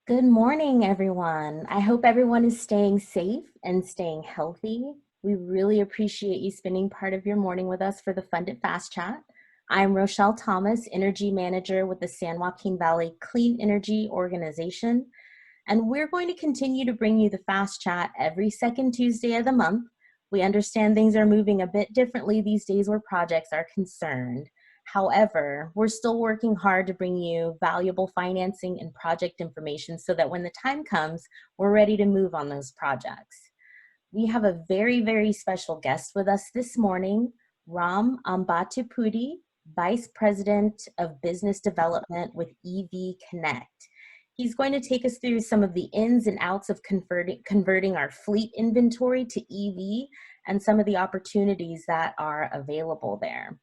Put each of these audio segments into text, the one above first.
Good morning, everyone. I hope everyone is staying safe and staying healthy. We really appreciate you spending part of your morning with us for the Funded Fast Chat. I'm Rochelle Thomas, Energy Manager with the San Joaquin Valley Clean Energy Organization, and we're going to continue to bring you the Fast Chat every second Tuesday of the month. We understand things are moving a bit differently these days where projects are concerned. However, we're still working hard to bring you valuable financing and project information so that when the time comes, we're ready to move on those projects. We have a very, very special guest with us this morning, Ram Ambatipudi, Vice President of Business Development with EV Connect. He's going to take us through some of the ins and outs of converting our fleet inventory to EV and some of the opportunities that are available there.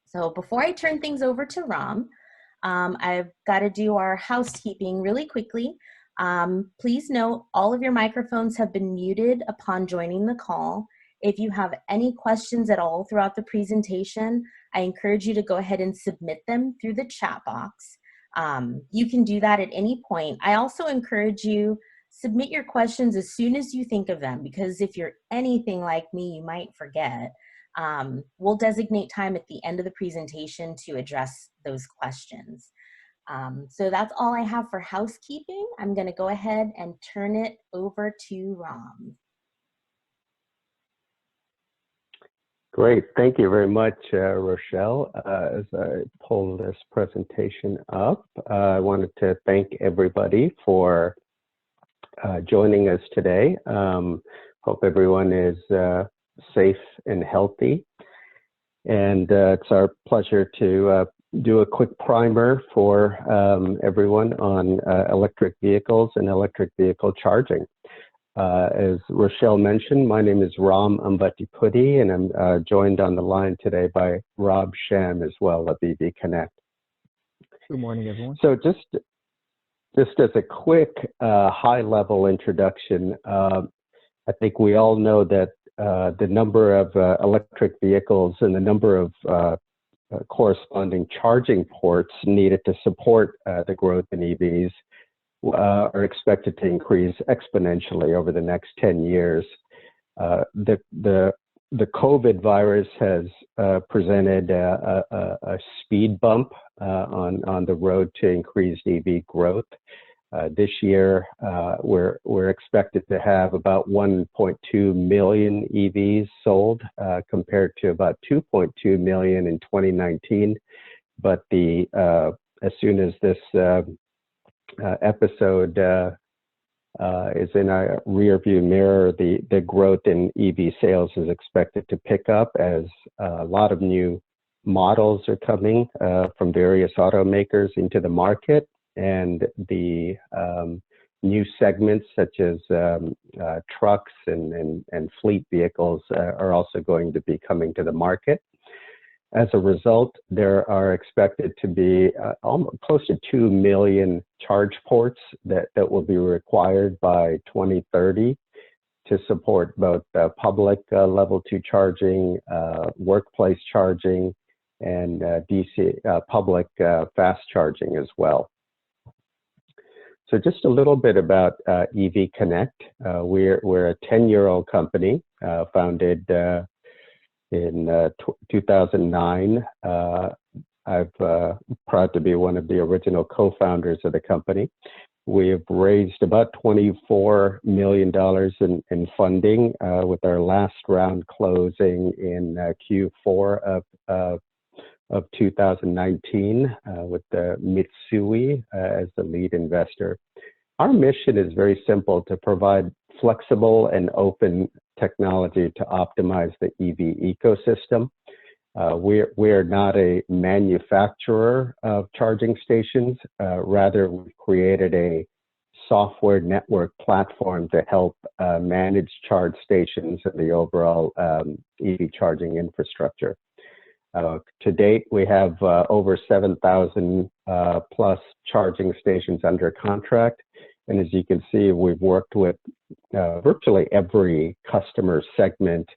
So before I turn things over to Ram, I've got to do our housekeeping really quickly. Please note all of your microphones have been muted upon joining the call. If you have any questions at all throughout the presentation, I encourage you to go ahead and submit them through the chat box. You can do that at any point. I also encourage you submit your questions as soon as you think of them, because if you're anything like me, you might forget. We'll designate time at the end of the presentation to address those questions. So that's all I have for housekeeping. I'm going to go ahead and turn it over to Ram. Great. Thank you very much, Rochelle. As I pull this presentation up, I wanted to thank everybody for joining us today. Hope everyone is safe and healthy. And it's our pleasure to do a quick primer for everyone on electric vehicles and electric vehicle charging. As Rochelle mentioned, my name is Ram Ambatipudi, and I'm joined on the line today by Rob Sham as well of EV Connect. Good morning, everyone. So just as a quick high-level introduction, I think we all know that the number of electric vehicles and the number of corresponding charging ports needed to support the growth in EVs are expected to increase exponentially over the next 10 years. The COVID virus has presented a speed bump on the road to increased EV growth. This year, we're expected to have about 1.2 million EVs sold compared to about 2.2 million in 2019. But as soon as this episode is in our rearview mirror, the growth in EV sales is expected to pick up as a lot of new models are coming from various automakers into the market, and the new segments such as trucks and fleet vehicles are also going to be coming to the market. As a result, there are expected to be almost close to 2 million charge ports that will be required by 2030 to support both public level 2 charging, workplace charging, and DC public fast charging as well. So just a little bit about EV Connect. We're a 10-year-old company founded in 2009. I'm proud to be one of the original co-founders of the company. We have raised about $24 million in funding with our last round closing in Q4 of 2019 with the Mitsui as the lead investor. Our mission is very simple: to provide flexible and open technology to optimize the EV ecosystem. We are not a manufacturer of charging stations. Rather, we've created a software network platform to help manage charge stations and the overall EV charging infrastructure. To date, we have over 7,000 plus charging stations under contract. And as you can see, we've worked with virtually every customer segment,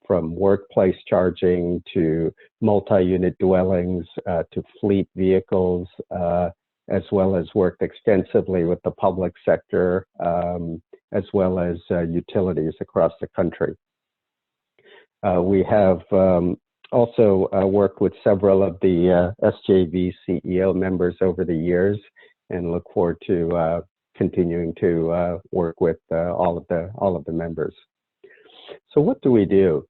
from workplace charging to multi-unit dwellings to fleet vehicles as well as worked extensively with the public sector, as well as utilities across the country. We have also worked with several of the SJB CEO members over the years, and look forward to continuing to work with all of the members. So what do we do?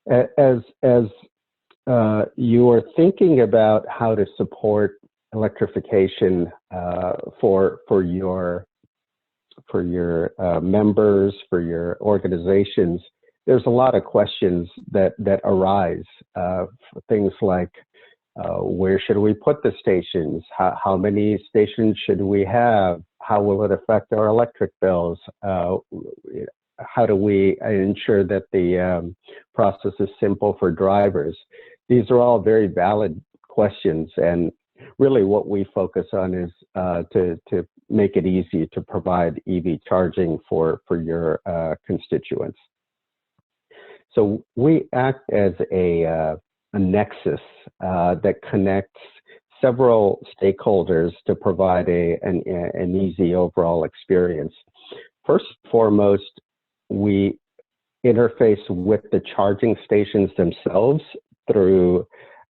As you are thinking about how to support electrification for your members, for your organizations, there's a lot of questions that arise. Things like, where should we put the stations? How many stations should we have? How will it affect our electric bills? How do we ensure that the process is simple for drivers? These are all very valid questions, and really what we focus on is to make it easy to provide EV charging for your constituents. So we act as a nexus that connects several stakeholders to provide an easy overall experience. First and foremost, we interface with the charging stations themselves through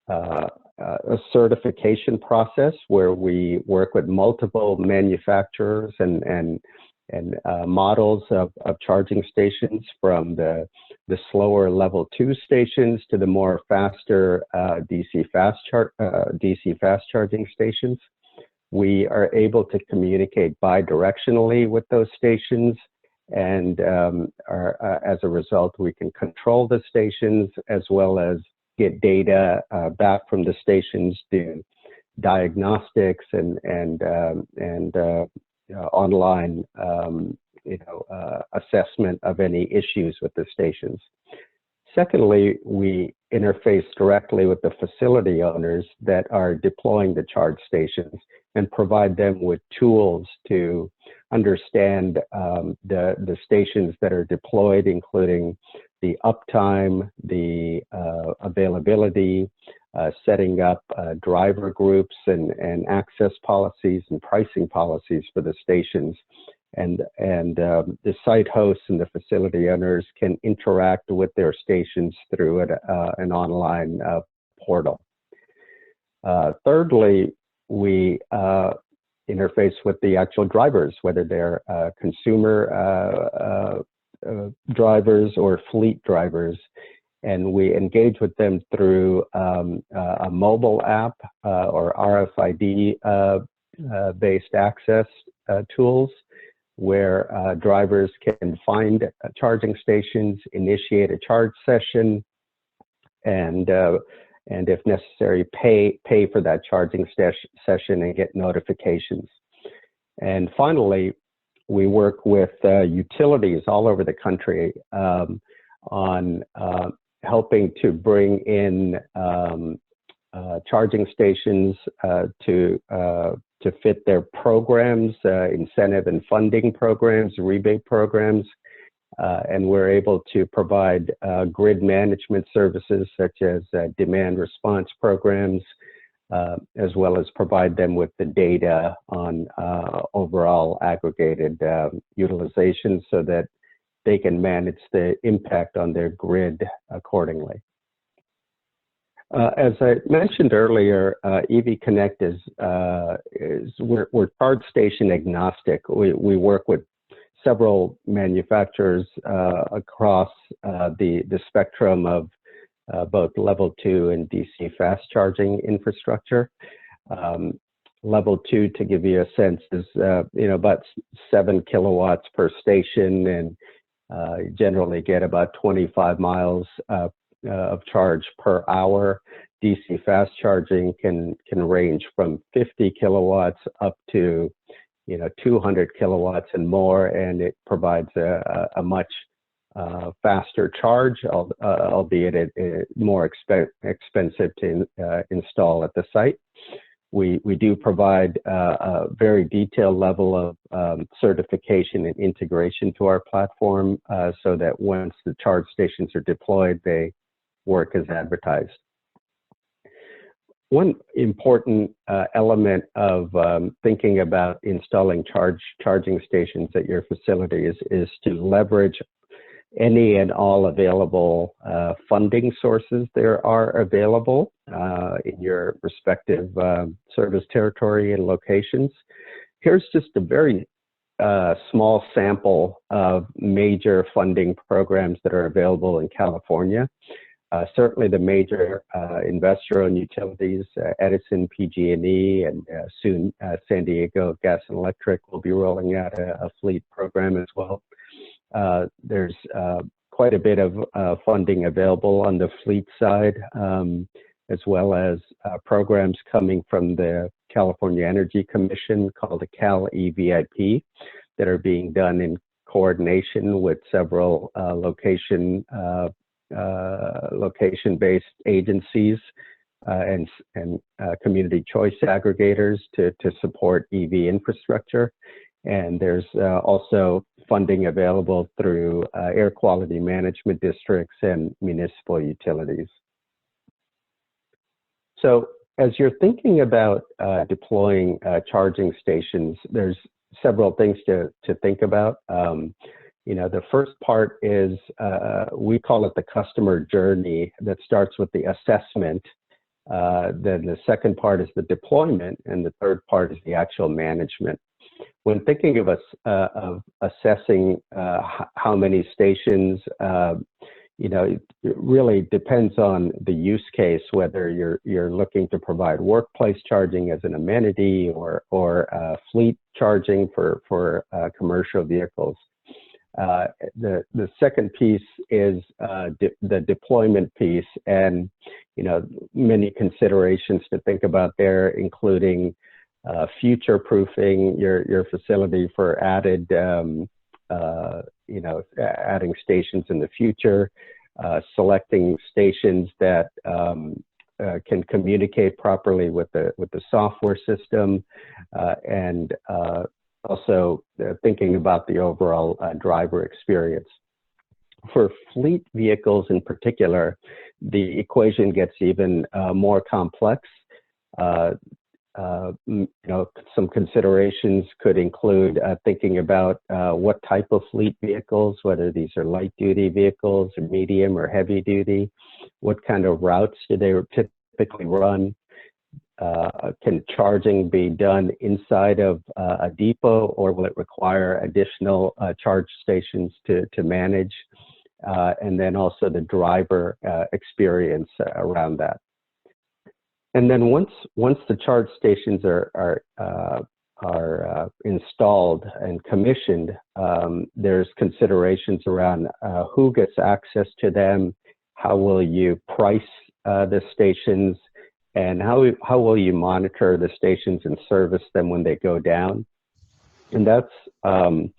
a certification process where we work with multiple manufacturers and models of charging stations, from the slower level 2 stations to the more faster DC fast charging stations. We are able to communicate bidirectionally with those stations, and as a result, we can control the stations as well as get data back from the stations, do diagnostics and online assessment of any issues with the stations. Secondly, we interface directly with the facility owners that are deploying the charge stations and provide them with tools to understand the stations that are deployed, including the uptime, the availability, setting up driver groups and access policies and pricing policies for the stations. And the site hosts and the facility owners can interact with their stations through an online portal. Thirdly, we interface with the actual drivers, whether they're consumer drivers or fleet drivers, and we engage with them through a mobile app or RFID based access tools, where drivers can find charging stations, initiate a charge session, and if necessary, pay for that charging session and get notifications. And finally, we work with utilities all over the country on helping to bring in charging stations to fit their programs, incentive and funding programs, rebate programs, and we're able to provide grid management services such as demand response programs, as well as provide them with the data on overall aggregated utilization so that they can manage the impact on their grid accordingly. As I mentioned earlier, EV Connect we're charge station agnostic. We work with several manufacturers across the spectrum of both level 2 and DC fast charging infrastructure. Level 2, to give you a sense, is about 7 kilowatts per station, and generally get about 25 miles of charge per hour. DC fast charging can range from 50 kilowatts up to 200 kilowatts and more, and it provides a much faster charge, albeit it more expensive to install at the site. We do provide a very detailed level of certification and integration to our platform so that once the charge stations are deployed, they work as advertised. one important element of thinking about installing charging stations at your facility is to leverage any and all available funding sources there are available in your respective service territory and locations. Here's just a very small sample of major funding programs that are available in California. Certainly the major investor-owned utilities, Edison, PG&E, and soon San Diego Gas and Electric will be rolling out a fleet program as well. There's quite a bit of funding available on the fleet side, as well as programs coming from the California Energy Commission called the Cal EVIP that are being done in coordination with several location-based agencies and community choice aggregators to support EV infrastructure. And there's also funding available through air quality management districts and municipal utilities. So as you're thinking about deploying charging stations, there's several things to think about. You know, the first part is, we call it the customer journey that starts with the assessment. Then the second part is the deployment, and the third part is the actual management. When thinking of assessing how many stations, you know, it really depends on the use case, whether you're looking to provide workplace charging as an amenity or fleet charging for commercial vehicles. The second piece is the deployment piece, and you know, many considerations to think about there, including future-proofing your facility for added, you know, adding stations in the future, selecting stations that can communicate properly with the software system, and also thinking about the overall driver experience. For fleet vehicles in particular, the equation gets even more complex. You know, some considerations could include thinking about what type of fleet vehicles, whether these are light-duty vehicles or medium or heavy-duty, what kind of routes do they typically run, can charging be done inside of a depot, or will it require additional charge stations to manage, and then also the driver experience around that. And then once the charge stations are installed and commissioned, there's considerations around who gets access to them, how will you price the stations, and how will you monitor the stations and service them when they go down. And that's a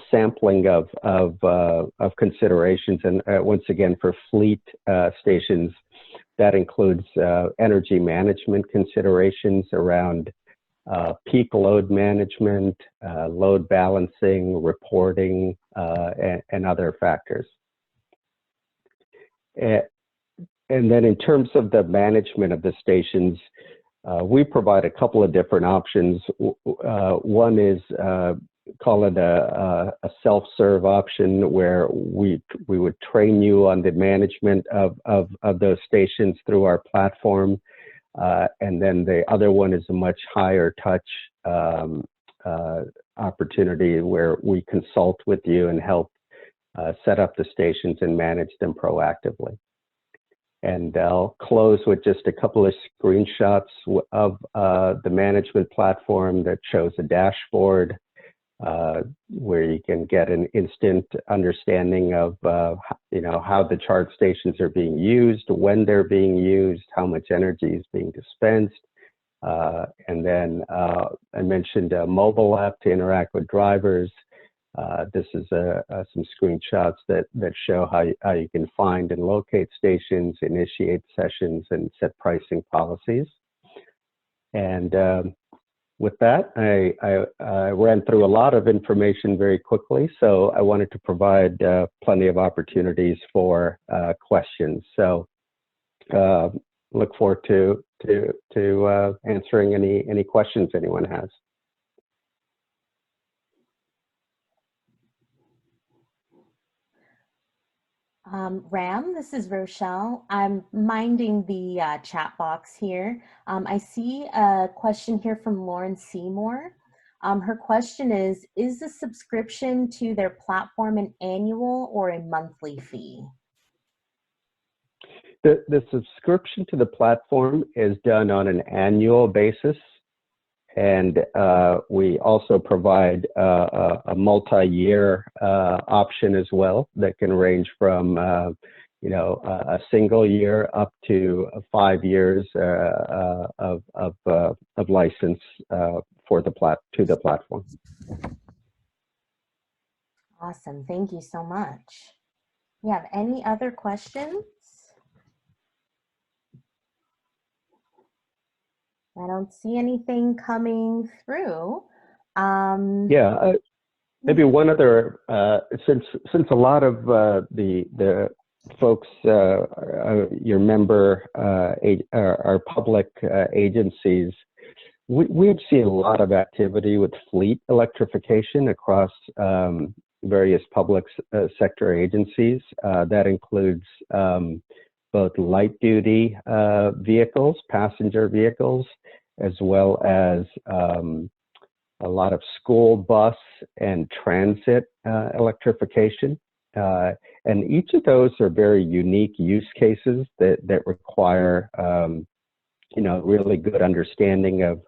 sampling of considerations. And once again, for fleet stations, that includes energy management considerations around peak load management, load balancing, reporting, and other factors. And then in terms of the management of the stations, we provide a couple of different options. One is call it a self-serve option, where we would train you on the management of those stations through our platform. And then the other one is a much higher touch opportunity, where we consult with you and help set up the stations and manage them proactively. And I'll close with just a couple of screenshots of the management platform that shows a dashboard where you can get an instant understanding of you know, how the charge stations are being used, when they're being used, how much energy is being dispensed. And then I mentioned a mobile app to interact with drivers. This is some screenshots that show how you can find and locate stations, initiate sessions, and set pricing policies. And with that, I ran through a lot of information very quickly, so I wanted to provide plenty of opportunities for questions. So look forward to answering any questions anyone has. Ram, this is Rochelle. I'm minding the chat box here. I see a question here from Lauren Seymour. Her question is the subscription to their platform an annual or a monthly fee? The subscription to the platform is done on an annual basis. And we also provide a multi-year option as well that can range from a single year up to 5 years of license to the platform. Awesome, thank you so much. You have any other questions? I don't see anything coming through. Maybe one other, since a lot of the folks, your member are public agencies, we've seen a lot of activity with fleet electrification across various public sector agencies. That includes both light duty vehicles, passenger vehicles, as well as a lot of school bus and transit electrification. And each of those are very unique use cases that require really good understanding of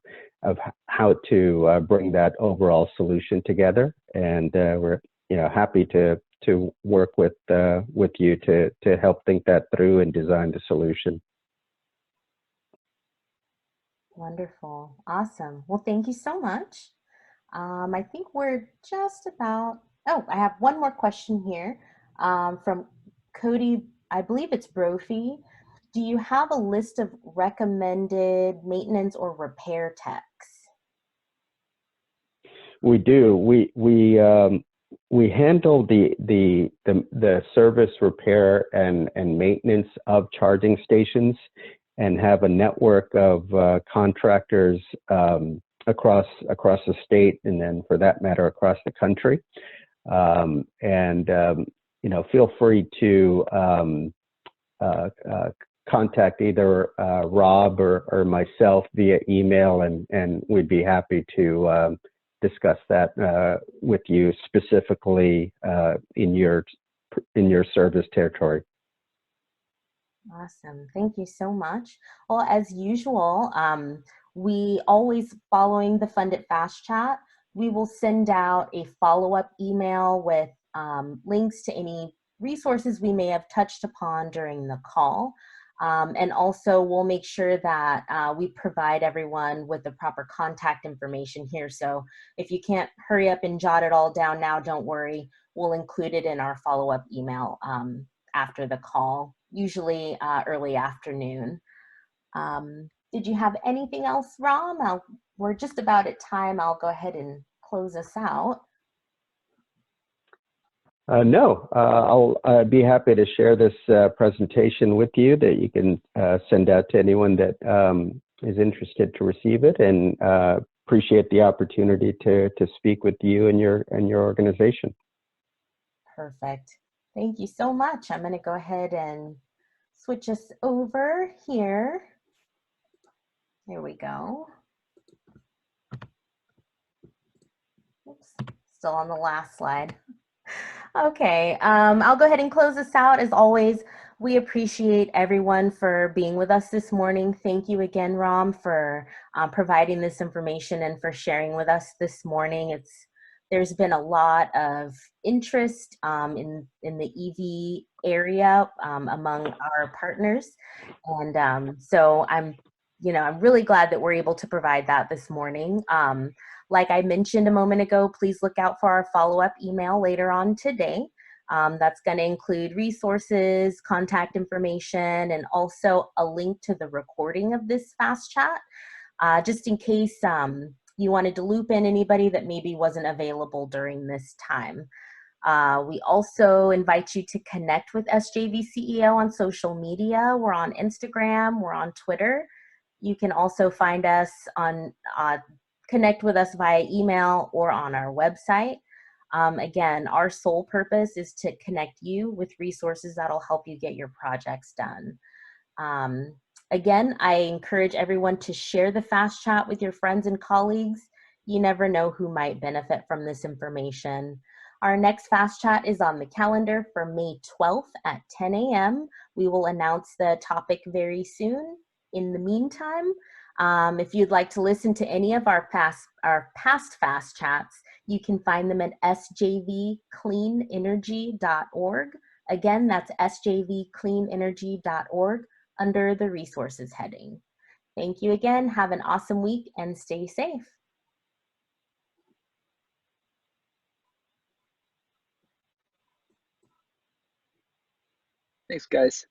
how to bring that overall solution together. And we're happy to work with you to help think that through and design the solution. Wonderful, awesome. Well, thank you so much. I think we're just about, I have one more question here from Cody, I believe it's Brophy. Do you have a list of recommended maintenance or repair techs? We do. We handle the service, repair, and maintenance of charging stations, and have a network of contractors across the state, and then for that matter across the country. Feel free to contact either Rob or myself via email, and we'd be happy to discuss that with you specifically in your service territory. Awesome, thank you so much. Well, as usual, we always, following the Fund It Fast chat, we will send out a follow-up email with links to any resources we may have touched upon during the call. And also we'll make sure that we provide everyone with the proper contact information here. So if you can't hurry up and jot it all down now, don't worry. We'll include it in our follow-up email after the call, usually early afternoon. Did you have anything else, Ram? We're just about at time. I'll go ahead and close us out. No, I'll be happy to share this presentation with you that you can send out to anyone that is interested to receive it, and appreciate the opportunity to speak with you and your organization. Perfect. Thank you so much. I'm going to go ahead and switch us over here. There we go. Oops, still on the last slide. Okay, I'll go ahead and close this out. As always, we appreciate everyone for being with us this morning. Thank you again, Ram, for providing this information and for sharing with us this morning. There's been a lot of interest in the EV area among our partners, and so I'm really glad that we're able to provide that this morning. Like I mentioned a moment ago, please look out for our follow-up email later on today. That's going to include resources, contact information, and also a link to the recording of this fast chat, just in case you wanted to loop in anybody that maybe wasn't available during this time. We also invite you to connect with SJV CEO on social media. We're on Instagram, we're on Twitter. You can also find us on, connect with us via email or on our website. Again, our sole purpose is to connect you with resources that'll help you get your projects done. Again, I encourage everyone to share the Fast Chat with your friends and colleagues. You never know who might benefit from this information. Our next Fast Chat is on the calendar for May 12th at 10 a.m. We will announce the topic very soon. In the meantime, if you'd like to listen to any of our past Fast Chats, you can find them at sjvcleanenergy.org. Again, that's sjvcleanenergy.org under the resources heading. Thank you again. Have an awesome week and stay safe. Thanks, guys.